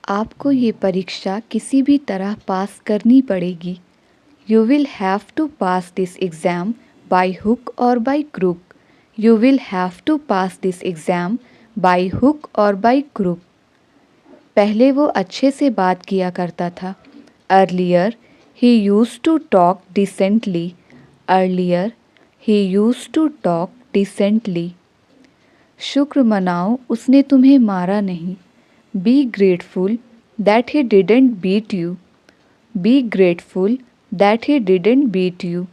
आपको ये परीक्षा किसी भी तरह पास करनी पड़ेगी। You will have to pass this exam by hook or by crook. You will have to pass this exam by hook or by crook. पहले वो अच्छे से बात किया करता था। Earlier he used to talk decently. Earlier he used to talk decently. शुक्र मनाओ उसने तुम्हें मारा नहीं। Be grateful that he didn't beat you. Be grateful that he didn't beat you.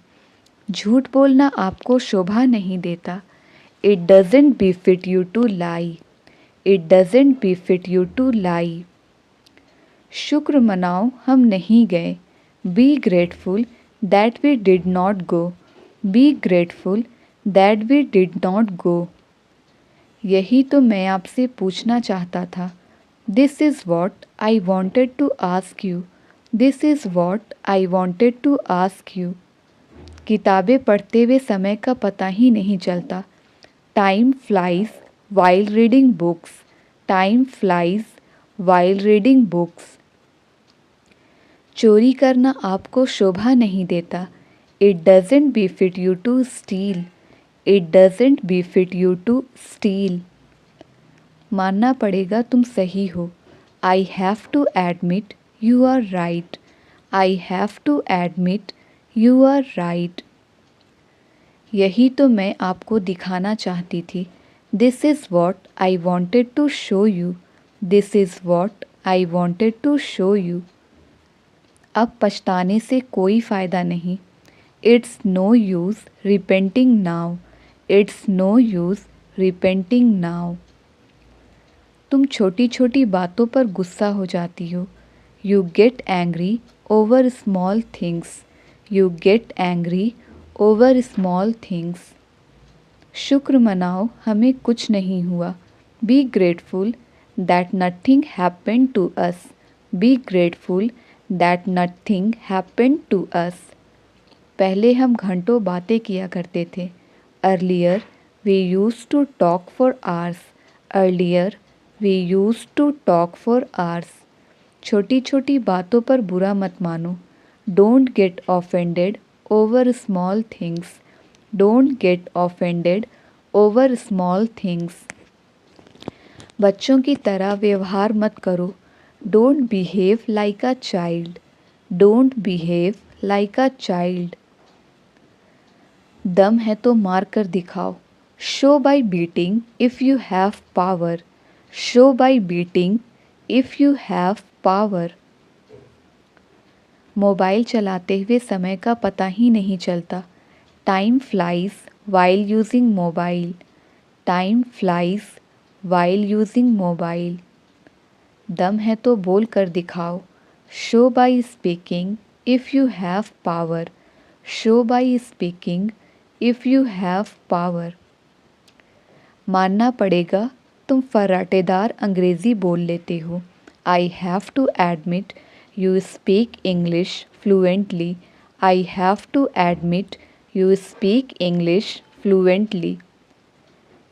झूठ बोलना आपको शोभा नहीं देता। It doesn't befit you to lie. It doesn't befit you to lie. शुक्र मनाओ हम नहीं गए। Be grateful that we did not go. Be grateful that we did not go. यही तो मैं आपसे पूछना चाहता था। This is what I wanted to ask you. This is what I wanted to ask you. किताबें पढ़ते हुए समय का पता ही नहीं चलता। Time flies while reading books. Time flies while reading books. चोरी करना आपको शोभा नहीं देता। It doesn't befit you to steal. It doesn't befit you to steal. मानना पड़ेगा तुम सही हो। I have to admit you are right. I have to admit you are right. यही तो मैं आपको दिखाना चाहती थी। This is what I wanted to show you. This is what I wanted to show you. अब पछताने से कोई फ़ायदा नहीं। It's no use repenting now. It's no use repenting now. तुम छोटी छोटी बातों पर गुस्सा हो जाती हो। You get angry over small things. You get angry over small things. शुक्र मनाओ हमें कुछ नहीं हुआ। Be grateful that nothing happened to us. Be grateful that nothing happened to us. पहले हम घंटों बातें किया करते थे। Earlier we used to talk for hours. Earlier we used to talk for hours. छोटी छोटी बातों पर बुरा मत मानो। Don't get offended over small things. Don't get offended over small things. बच्चों की तरह व्यवहार मत करो। Don't behave like a child. Don't behave like a child. दम है तो मार कर दिखाओ। Show by beating if you have power. Show by beating if you have power. Mobile चलाते हुए समय का पता ही नहीं चलता। Time flies while using mobile. Time flies while using mobile. दम है तो बोल कर दिखाओ। Show by speaking if you have power. Show by speaking if you have power. मानना पड़ेगा तुम फर्राटेदार अंग्रेज़ी बोल लेते हो। I have to admit you speak English fluently. I have to admit you speak English fluently.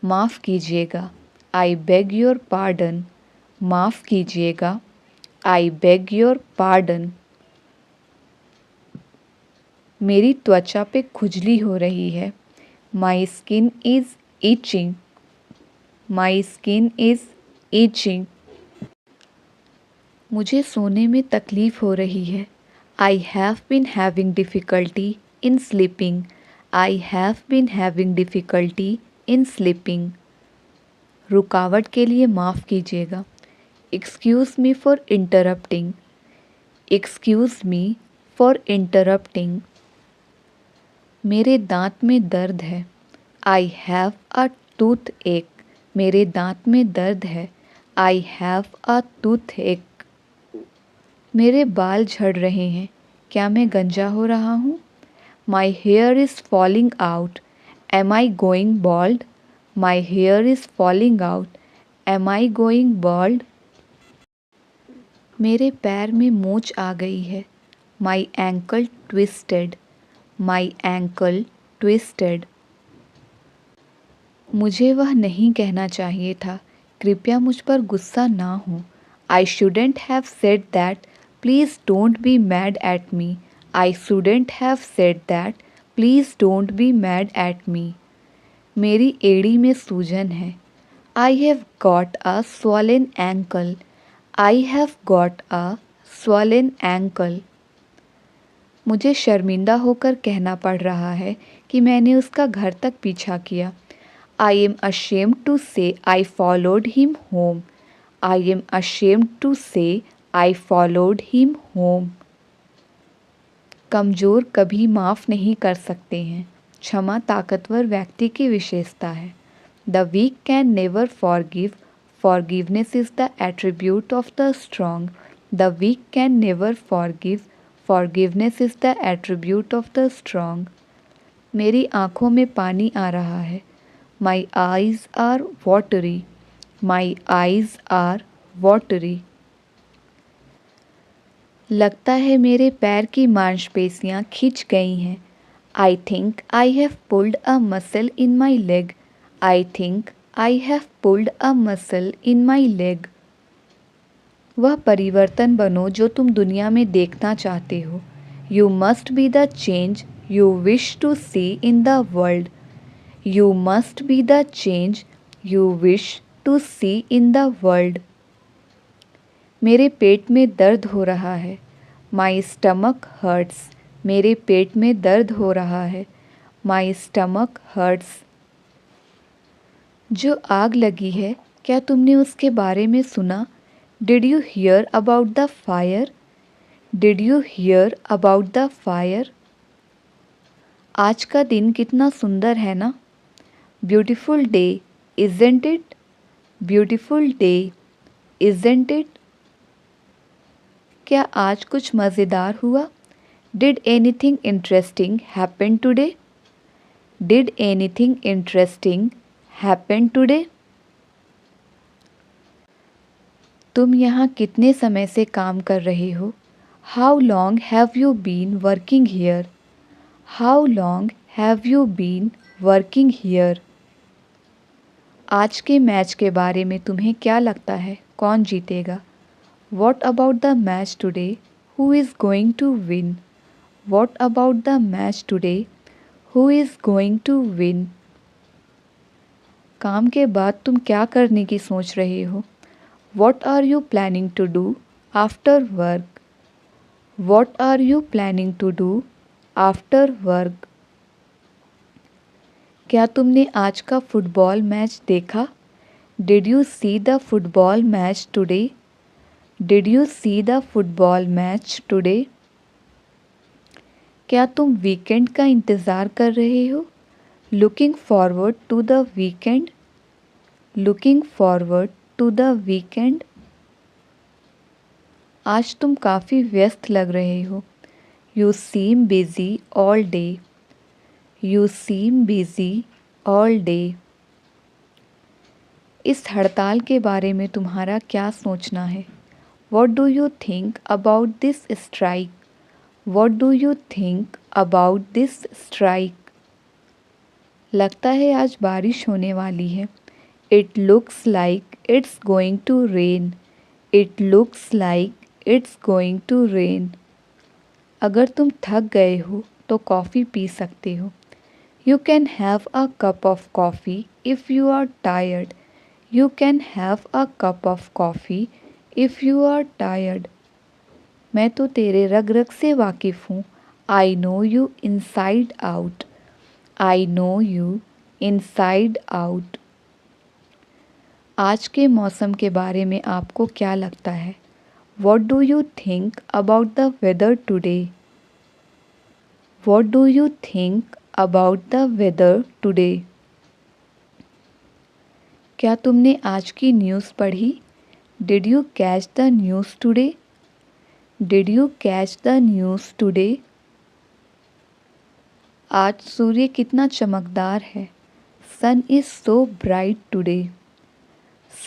माफ़ कीजिएगा। I beg your pardon. माफ़ कीजिएगा। I beg your pardon. मेरी त्वचा पे खुजली हो रही है। My skin is itching. My skin is itching. मुझे सोने में तकलीफ़ हो रही है। I have been having difficulty in sleeping. I have been having difficulty in sleeping. रुकावट के लिए माफ़ कीजिएगा। Excuse me for interrupting. Excuse me for interrupting. मेरे दांत में दर्द है। आई हैव अ टूथ एक। मेरे दांत में दर्द है। आई हैव अ टूथ एक। मेरे बाल झड़ रहे हैं। क्या मैं गंजा हो रहा हूँ? My hair is falling out. Am I going bald? My hair is falling out. Am I going bald? मेरे पैर में मोच आ गई है। My ankle twisted. My ankle twisted. मुझे वह नहीं कहना चाहिए था। कृपया मुझ पर गुस्सा ना हो। I shouldn't have said that. Please don't be mad at me. I shouldn't have said that. Please don't be mad at me. मेरी एड़ी में सूजन है. I have got a swollen ankle. I have got a swollen ankle. मुझे शर्मिंदा होकर कहना पड़ रहा है कि मैंने उसका घर तक पीछा किया. I am ashamed to say I followed him home. I am ashamed to say I followed him home. कमज़ोर कभी माफ़ नहीं कर सकते हैं. क्षमा ताकतवर व्यक्ति की विशेषता है. The weak can never forgive. Forgiveness is the attribute of the strong. The weak can never forgive. Forgiveness is the attribute of the strong. मेरी आँखों में पानी आ रहा है. My eyes are watery. My eyes are watery. लगता है मेरे पैर की मांसपेशियाँ खिंच गई हैं. I think I have pulled a muscle in my leg. I think I have pulled a muscle in my leg. वह परिवर्तन बनो जो तुम दुनिया में देखना चाहते हो. You must be the change you wish to see in the world. You must be the change you wish to see in the world. मेरे पेट में दर्द हो रहा है. My stomach hurts. मेरे पेट में दर्द हो रहा है. My stomach hurts. जो आग लगी है, क्या तुमने उसके बारे में सुना? Did you hear about the fire? Did you hear about the fire? आज का दिन कितना सुंदर है ना? Beautiful day, isn't it? Beautiful day, isn't it? क्या आज कुछ मज़ेदार हुआ? Did anything interesting happen today? Did anything interesting happen today? तुम यहाँ कितने समय से काम कर रहे हो? How long have you been working here? How long have you been working here? आज के मैच के बारे में तुम्हें क्या लगता है? कौन जीतेगा? What about the match today? Who is going to win? What about the match today? Who is going to win? काम के बाद तुम क्या करने की सोच रहे हो? What are you planning to do after work? What are you planning to do after work? क्या तुमने आज का फुटबॉल मैच देखा? Did you see the football match today? Did you see the football match today? क्या तुम weekend का इंतज़ार कर रहे हो? Looking forward to the weekend. Looking forward to the weekend. आज तुम काफ़ी व्यस्त लग रहे हो. You seem busy all day. You seem busy all day. इस हड़ताल के बारे में तुम्हारा क्या सोचना है? What do you think about this strike? What do you think about this strike? लगता है आज बारिश होने वाली है. It looks like it's going to rain. It looks like it's going to rain. अगर तुम थक गए हो तो कॉफ़ी पी सकते हो. You can have a cup of coffee if you are tired. You can have a cup of coffee if you are tired. मैं तो तेरे रग रग से वाकिफ़ हूँ. I know you inside out. I know you inside out. आज के मौसम के बारे में आपको क्या लगता है? What do you think about the weather today? What do you think about the weather today? क्या तुमने आज की न्यूज़ पढ़ी? Did you catch the news today? Did you catch the news today? आज सूर्य कितना चमकदार है. Sun is so bright today.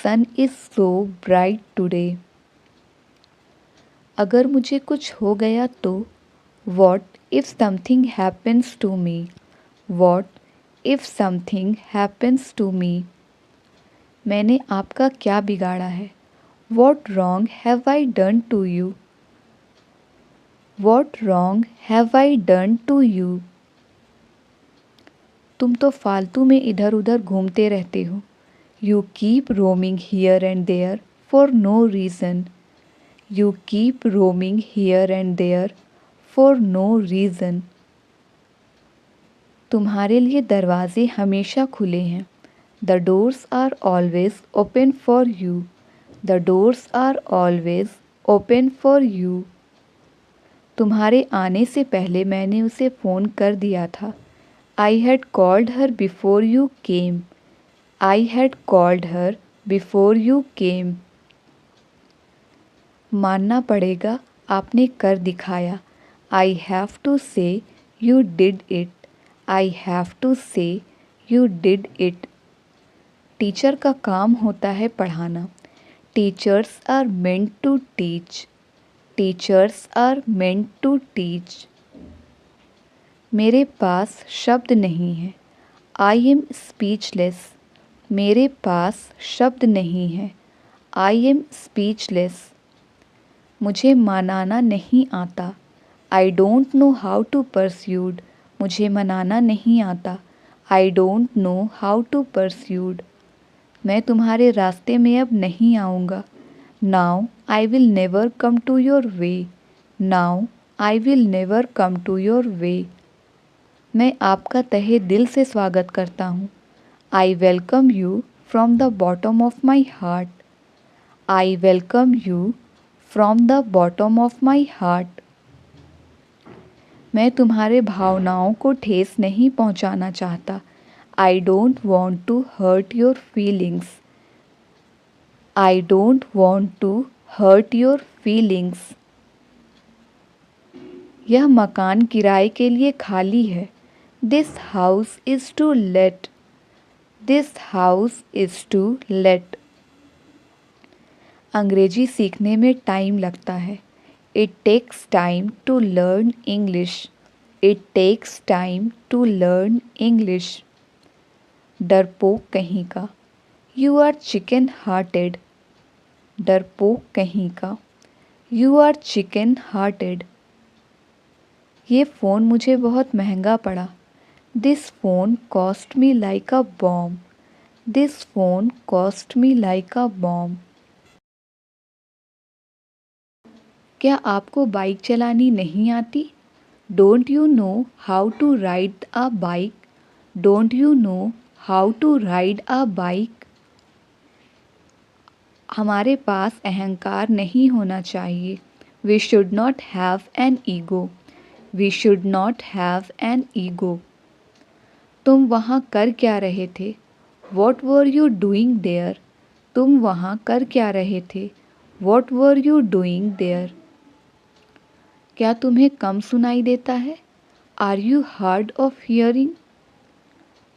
Sun is so bright today. अगर मुझे कुछ हो गया तो? What if something happens to me? What if something happens to me? मैंने आपका क्या बिगाड़ा है? What wrong have I done to you? What wrong have I done to you? तुम तो फालतू में इधर उधर घूमते रहते हो. You keep roaming here and there for no reason. You keep roaming here and there for no reason. तुम्हारे लिए दरवाजे हमेशा खुले हैं. The doors are always open for you. The doors are always open for you. तुम्हारे आने से पहले मैंने उसे फ़ोन कर दिया था. I had called her before you came. I had called her before you came. मानना पड़ेगा आपने कर दिखाया. I have to say you did it. I have to say you did it. Teacher का काम होता है पढ़ाना. Teachers are meant to teach. Teachers are meant to teach. मेरे पास शब्द नहीं है. I am speechless. मेरे पास शब्द नहीं है. I am speechless. मुझे मनाना नहीं आता. I don't know how to persuade. मुझे मनाना नहीं आता. I don't know how to persuade. मैं तुम्हारे रास्ते में अब नहीं आऊँगा. Now I will never come to your way. Now I will never come to your way. मैं आपका तहे दिल से स्वागत करता हूँ. I welcome you from the bottom of my heart. I welcome you from the bottom of my heart. मैं तुम्हारे भावनाओं को ठेस नहीं पहुँचाना चाहता. I don't want to hurt your feelings. I don't want to hurt your feelings. यह मकान किराए के लिए खाली है. This house is to let. This house is to let. अंग्रेजी सीखने में टाइम लगता है. It takes time to learn English. It takes time to learn English. डरपोक कहीं का. You are chicken hearted. डरपोक कहीं का. You are chicken hearted. ये फ़ोन मुझे बहुत महंगा पड़ा. This phone cost me like a bomb. This phone cost me like a bomb. क्या आपको बाइक चलानी नहीं आती? Don't you know how to ride a bike? Don't you know how to ride a bike? हमारे पास अहंकार नहीं होना चाहिए. We should not have an ego. We should not have an ego. तुम वहाँ कर क्या रहे थे? What were you doing there? तुम वहाँ कर क्या रहे थे? What were you doing there? क्या तुम्हें कम सुनाई देता है? Are you hard of hearing?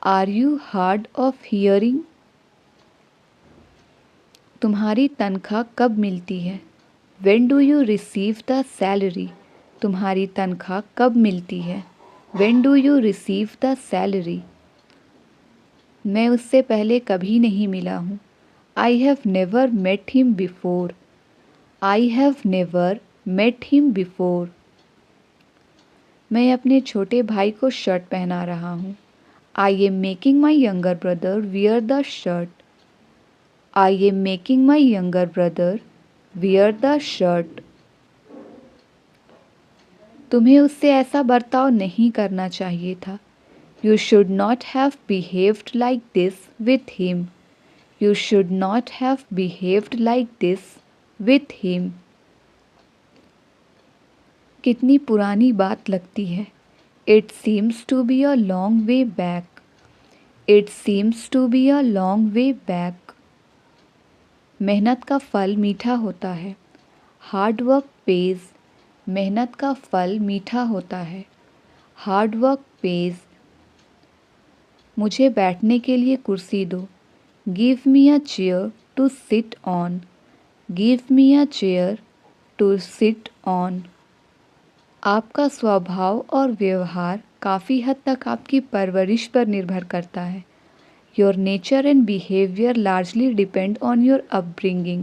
Are you hard of hearing? तुम्हारी तनख्वाह कब मिलती है? When do you receive the salary? तुम्हारी तनख्वाह कब मिलती है? When do you receive the salary? मैं उससे पहले कभी नहीं मिला हूँ. I have never met him before. I have never met him before. मैं अपने छोटे भाई को शर्ट पहना रहा हूँ. I am making my younger brother wear the shirt. I am making my younger brother wear the shirt. तुम्हें उससे ऐसा बर्ताव नहीं करना चाहिए था. You should not have behaved like this with him. You should not have behaved like this with him. कितनी पुरानी बात लगती है. It seems to be a long way back. It seems to be a long way back. मेहनत का फल मीठा होता है. Hard work pays. मेहनत का फल मीठा होता है. Hard work pays. मुझे बैठने के लिए कुर्सी दो. Give me a chair to sit on. Give me a chair to sit on. आपका स्वभाव और व्यवहार काफ़ी हद तक आपकी परवरिश पर निर्भर करता है. Your nature and behavior largely depend on your upbringing.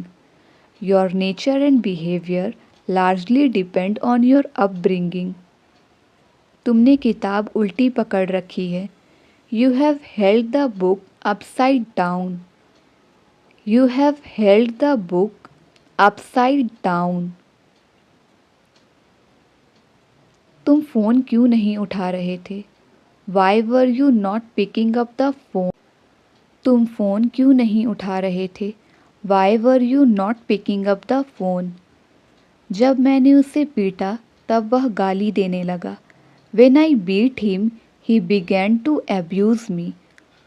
Your nature and behaviour largely depend on your upbringing. तुमने किताब उल्टी पकड़ रखी है। You have held the book upside down. You have held the book upside down. तुम phone क्यों नहीं उठा रहे थे? Why were you not picking up the phone? तुम फ़ोन क्यों नहीं उठा रहे थे? Why were you not picking up the phone? जब मैंने उसे पीटा तब वह गाली देने लगा। When I beat him, he began to abuse me.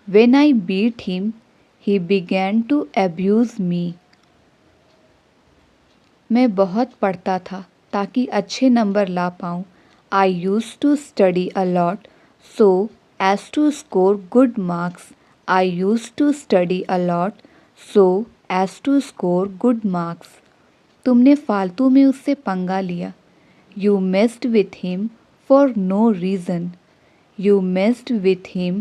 When I beat him, he began to abuse me. मैं बहुत पढ़ता था ताकि अच्छे नंबर ला पाऊँ। I used to study a lot so as to score good marks. I used to study a lot so as to score good marks. तुमने फालतू में उससे पंगा लिया। You messed with him for no reason. You messed with him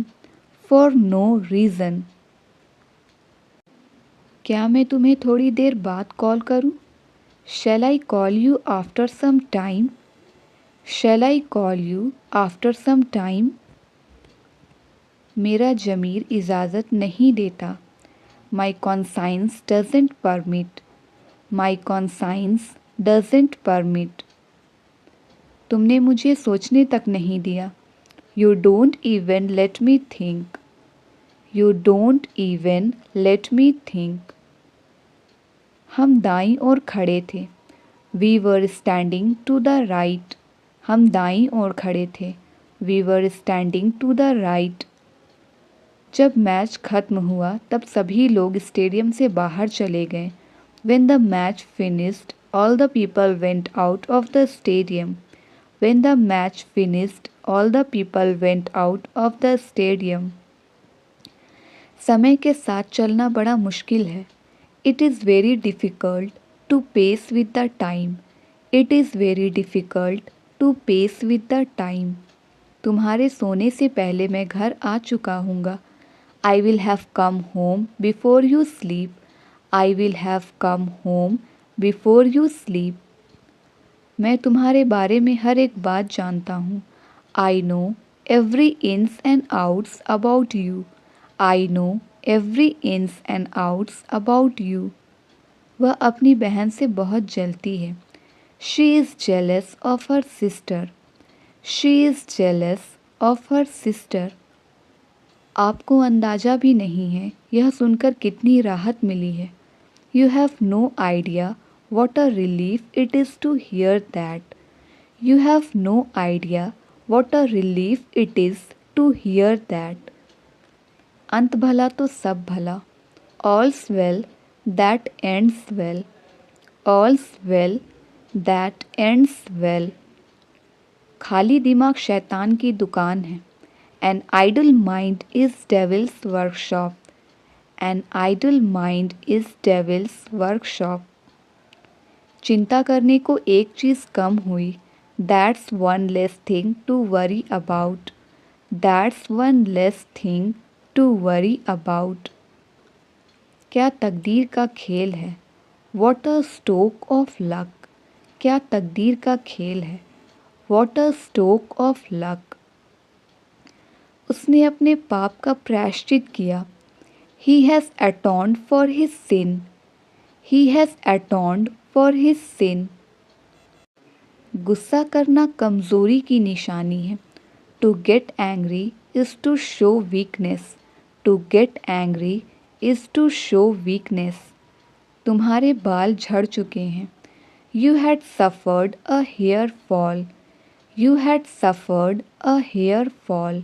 for no reason. क्या मैं तुम्हें थोड़ी देर बाद कॉल करूं? Shall I call you after some time? Shall I call you after some time? मेरा ज़मीर इजाज़त नहीं देता। My conscience doesn't permit. My conscience doesn't permit. तुमने मुझे सोचने तक नहीं दिया। You don't even let me think. You don't even let me think. हम दाईं ओर खड़े थे। We were standing to the right. हम दाईं ओर खड़े थे। We were standing to the right. जब मैच खत्म हुआ तब सभी लोग स्टेडियम से बाहर चले गए। When the match finished, all the people went out of the stadium. When the match finished, all the people went out of the stadium. समय के साथ चलना बड़ा मुश्किल है। It is very difficult to pace with the time. It is very difficult to pace with the time. तुम्हारे सोने से पहले मैं घर आ चुका हूँगा। I will have come home before you sleep. I will have come home before you sleep. मैं तुम्हारे बारे में हर एक बात जानता हूँ। I know every ins and outs about you. I know every ins and outs about you. वह अपनी बहन से बहुत जलती है। She is jealous of her sister. She is jealous of her sister. आपको अंदाज़ा भी नहीं है यह सुनकर कितनी राहत मिली है। You have no idea what a relief it is to hear that. You have no idea what a relief it is to hear that. अंत भला तो सब भला। All's well that ends well. All's well that ends well. खाली दिमाग शैतान की दुकान है। An idle mind is devil's workshop. An idle mind is devil's workshop. चिंता करने को एक चीज़ कम हुई। That's one less thing to worry about. That's one less thing to worry about. क्या तकदीर का खेल है। What a stroke of luck. क्या तकदीर का खेल है। What a stroke of luck. उसने अपने पाप का प्रायश्चित किया। He has atoned for his sin. He has atoned for his sin. गुस्सा करना कमज़ोरी की निशानी है। To get angry is to show weakness. To get angry is to show weakness. तुम्हारे बाल झड़ चुके हैं। You had suffered a hair fall. You had suffered a hair fall.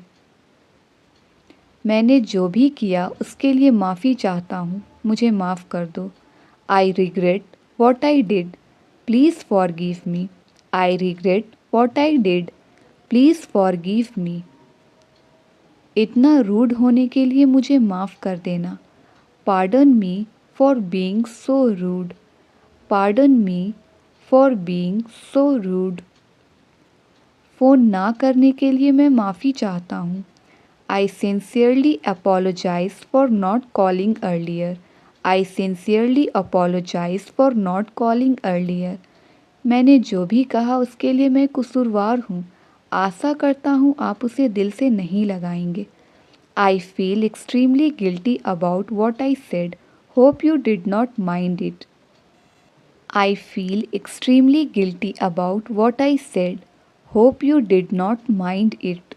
मैंने जो भी किया उसके लिए माफ़ी चाहता हूँ। मुझे माफ़ कर दो। I regret what I did. Please forgive me. I regret what I did. Please forgive me. इतना रूड होने के लिए मुझे माफ़ कर देना। Pardon me for being so rude. Pardon me for being so rude. Phone ना करने के लिए मैं माफ़ी चाहता हूँ। I sincerely apologize for not calling earlier. I sincerely apologise for not calling earlier. मैंने जो भी कहा उसके लिए मैं कसूरवार हूँ। आशा करता हूँ आप उसे दिल से नहीं लगाएंगे। I feel extremely guilty about what I said. Hope you did not mind it. I feel extremely guilty about what I said. Hope you did not mind it.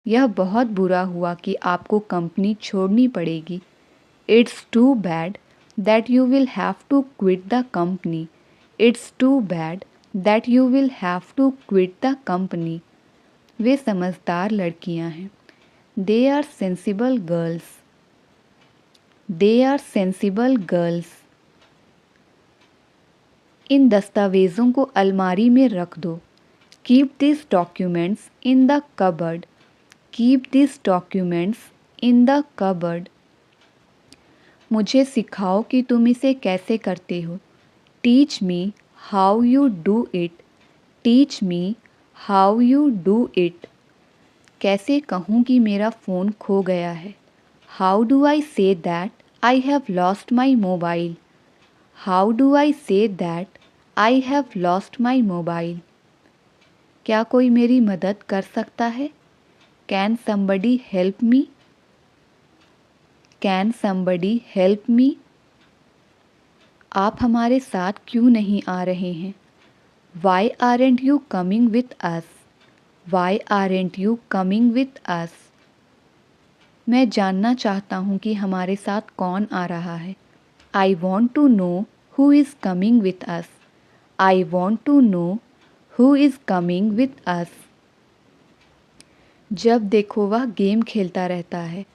यह बहुत बुरा हुआ कि आपको कंपनी छोड़नी पड़ेगी। It's too bad that you will have to quit the company. It's too bad that you will have to quit the company. वे समझदार लड़कियां हैं। They are sensible girls. They are sensible girls. इन दस्तावेज़ों को अलमारी में रख दो। Keep this documents in the cupboard. Keep this documents in the cupboard. मुझे सिखाओ कि तुम इसे कैसे करते हो। Teach me how you do it. Teach me how you do it. कैसे कहूँ कि मेरा फ़ोन खो गया है। How do I say that I have lost my mobile. How do I say that I have lost my mobile. क्या कोई मेरी मदद कर सकता है। Can somebody help me. Can somebody help me. आप हमारे साथ क्यों नहीं आ रहे हैं। Why aren't you coming with us. Why aren't you coming with us. मैं जानना चाहता हूँ कि हमारे साथ कौन आ रहा है। I want to know who is coming with us. I want to know who is coming with us. जब देखो वह गेम खेलता रहता है।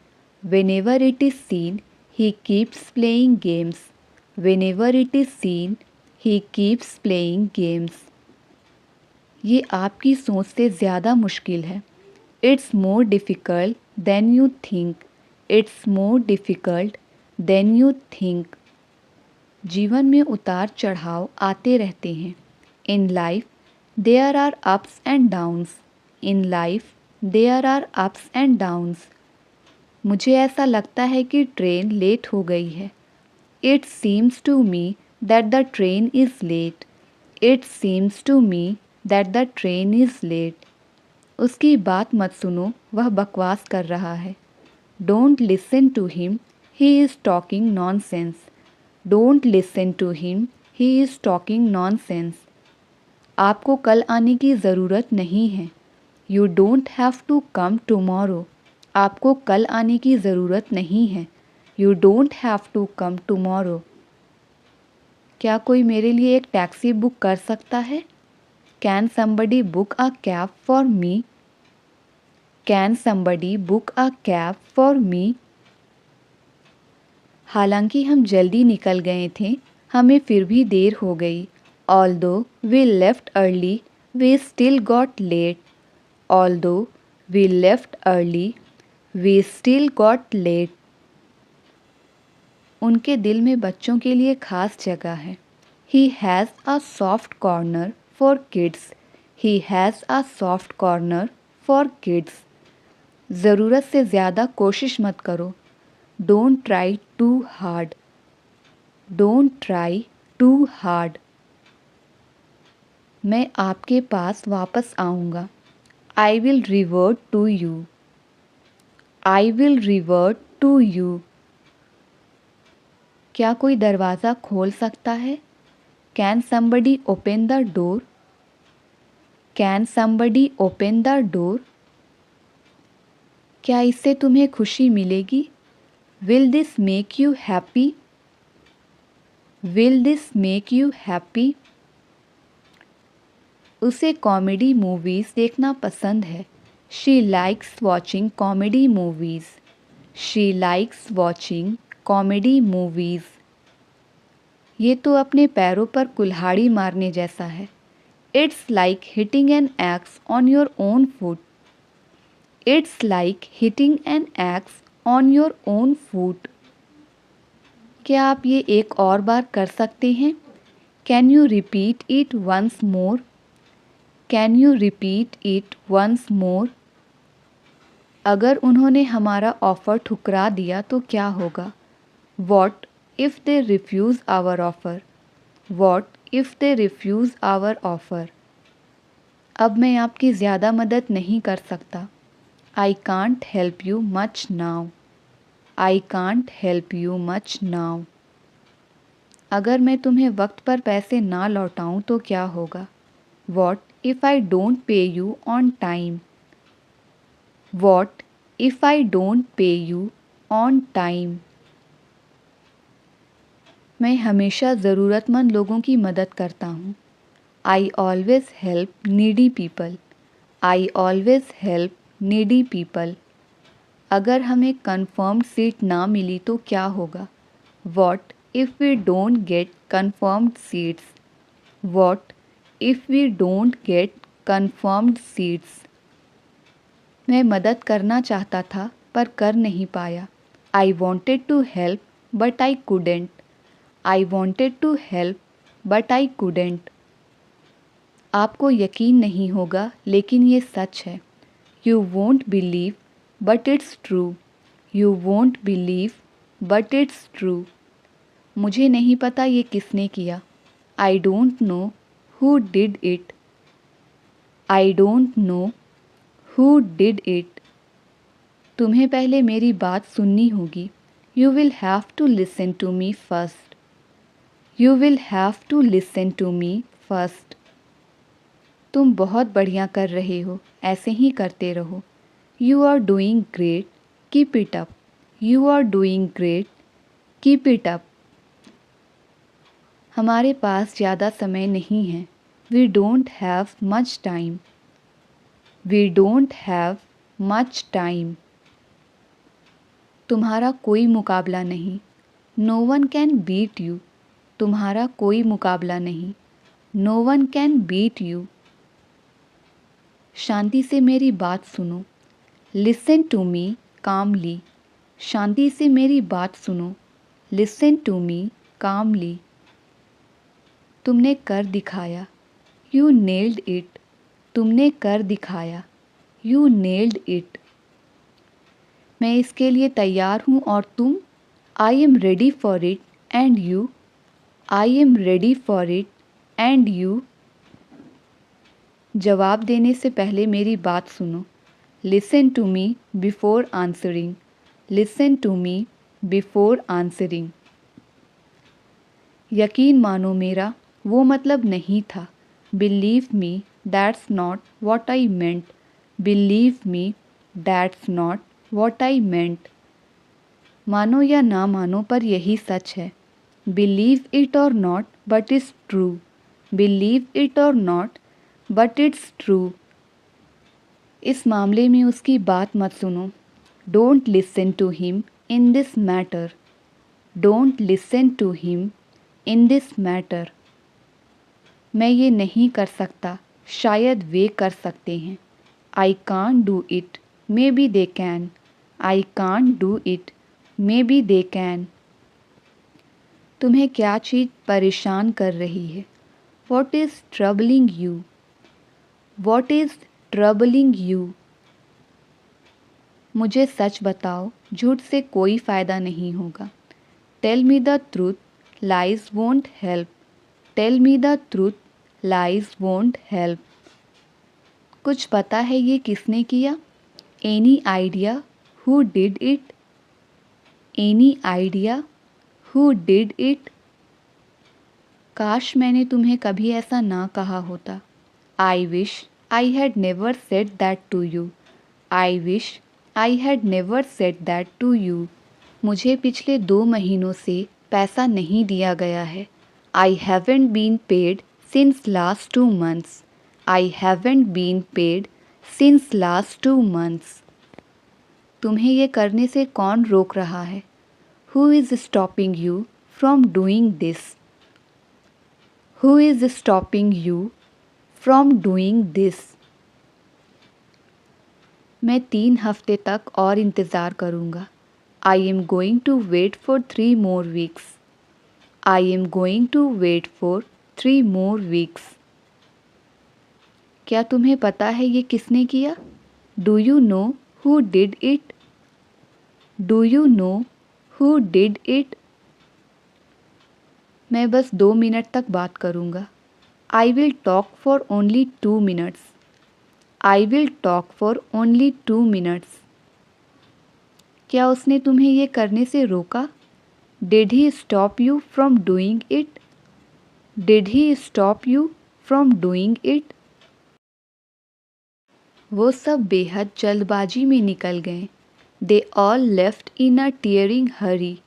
Whenever it is seen, he keeps playing games. Whenever it is seen, he keeps playing games. ये आपकी सोच से ज़्यादा मुश्किल है। It's more difficult than you think. It's more difficult than you think. जीवन में उतार चढ़ाव आते रहते हैं। In life, there are ups and downs. In life, there are ups and downs. मुझे ऐसा लगता है कि ट्रेन लेट हो गई है। It seems to me that the train is late. It seems to me that the train is late. उसकी बात मत सुनो, वह बकवास कर रहा है। Don't listen to him, he is talking nonsense. Don't listen to him, he is talking nonsense. आपको कल आने की ज़रूरत नहीं है। You don't have to come tomorrow. आपको कल आने की ज़रूरत नहीं है। You don't have to come tomorrow. क्या कोई मेरे लिए एक टैक्सी बुक कर सकता है। Can somebody book a cab for me. Can somebody book a cab for me. हालांकि हम जल्दी निकल गए थे, हमें फिर भी देर हो गई। Although we left early, we still got late. Although we left early, we still got late. उनके दिल में बच्चों के लिए खास जगह है। He has a soft corner for kids. He has a soft corner for kids. ज़रूरत से ज़्यादा कोशिश मत करो। Don't try too hard. Don't try too hard. मैं आपके पास वापस आऊँगा। I will revert to you. I will revert to you. क्या कोई दरवाज़ा खोल सकता है। Can somebody open the door. Can somebody open the door. क्या इससे तुम्हें खुशी मिलेगी। Will this make you happy. Will this make you happy. उसे कॉमेडी मूवीज़ देखना पसंद है। She likes watching comedy movies. She likes watching comedy movies. ये तो अपने पैरों पर कुल्हाड़ी मारने जैसा है। It's like hitting an axe on your own foot. It's like hitting an axe on your own foot. क्या आप ये एक और बार कर सकते हैं। Can you repeat it once more. Can you repeat it once more. अगर उन्होंने हमारा ऑफ़र ठुकरा दिया तो क्या होगा। What if they refuse our offer? What if they refuse our offer? अब मैं आपकी ज़्यादा मदद नहीं कर सकता. I can't help you much now. I can't help you much now. अगर मैं तुम्हें वक्त पर पैसे ना लौटाऊं तो क्या होगा? What if I don't pay you on time? What if I don't pay you on time? मैं हमेशा ज़रूरतमंद लोगों की मदद करता हूँ. I always help needy people. I always help needy people. अगर हमें confirmed सीट ना मिली तो क्या होगा? What if we don't get confirmed seats? What if we don't get confirmed seats? मैं मदद करना चाहता था पर कर नहीं पाया. I wanted to help but I couldn't. I wanted to help but I couldn't. आपको यकीन नहीं होगा लेकिन ये सच है. You won't believe but it's true. You won't believe but it's true. मुझे नहीं पता ये किसने किया. I don't know who did it. I don't know who did it. तुम्हें पहले मेरी बात सुननी होगी. You will have to listen to me first. You will have to listen to me first. तुम बहुत बढ़िया कर रहे हो. ऐसे ही करते रहो. You are doing great. Keep it up. You are doing great. Keep it up. हमारे पास ज़्यादा समय नहीं है. We don't have much time. We don't have much time. तुम्हारा कोई मुकाबला नहीं. No one can beat you. तुम्हारा कोई मुकाबला नहीं. No one can beat you. शांति से मेरी बात सुनो. Listen to me calmly. शांति से मेरी बात सुनो. Listen to me calmly. तुमने कर दिखाया. You nailed it. तुमने कर दिखाया. You nailed it. मैं इसके लिए तैयार हूँ और तुम? I am ready for it and you? I am ready for it and you? जवाब देने से पहले मेरी बात सुनो. Listen to me before answering. Listen to me before answering. यकीन मानो मेरा वो मतलब नहीं था. Believe me that's not what I meant. Believe me that's not what I meant. मानो या ना मानो पर यही सच है. Believe it or not but it's true. Believe it or not but it's true. इस मामले में उसकी बात मत सुनो. Don't listen to him in this matter. Don't listen to him in this matter. मैं ये नहीं कर सकता. शायद वे कर सकते हैं. I can't do it. Maybe they can. I can't do it. Maybe they can. तुम्हें क्या चीज़ परेशान कर रही है? What is troubling you? What is troubling you? मुझे सच बताओ. झूठ से कोई फ़ायदा नहीं होगा. Tell me the truth. Lies won't help. Tell me the truth. Lies won't help. कुछ पता है ये किसने किया? Any idea who did it? Any idea who did it? काश मैंने तुम्हें कभी ऐसा ना कहा होता. I wish I had never said that to you. I wish I had never said that to you. मुझे पिछले 2 महीनों से पैसा नहीं दिया गया है. I haven't been paid since last 2 months. I haven't been paid since last 2 months. तुम्हें ये करने से कौन रोक रहा है? Who is stopping you from doing this? Who is stopping you from doing this? मैं 3 हफ्ते तक और इंतज़ार करूँगा. I am going to wait for 3 more weeks. I am going to wait for 3 more weeks. क्या तुम्हें पता है ये किसने किया? Do you know who did it? Do you know who did it? मैं बस 2 मिनट तक बात करूँगा। I will talk for only 2 minutes. I will talk for only 2 minutes. क्या उसने तुम्हें ये करने से रोका? Did he stop you from doing it? Did he stop you from doing it? वो सब बेहद जल्दबाजी में निकल गए। They all left in a tearing hurry.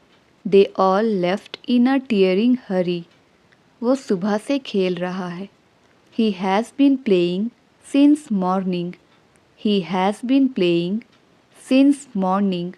They all left in a tearing hurry. वो सुबह से खेल रहा है। He has been playing since morning. He has been playing since morning.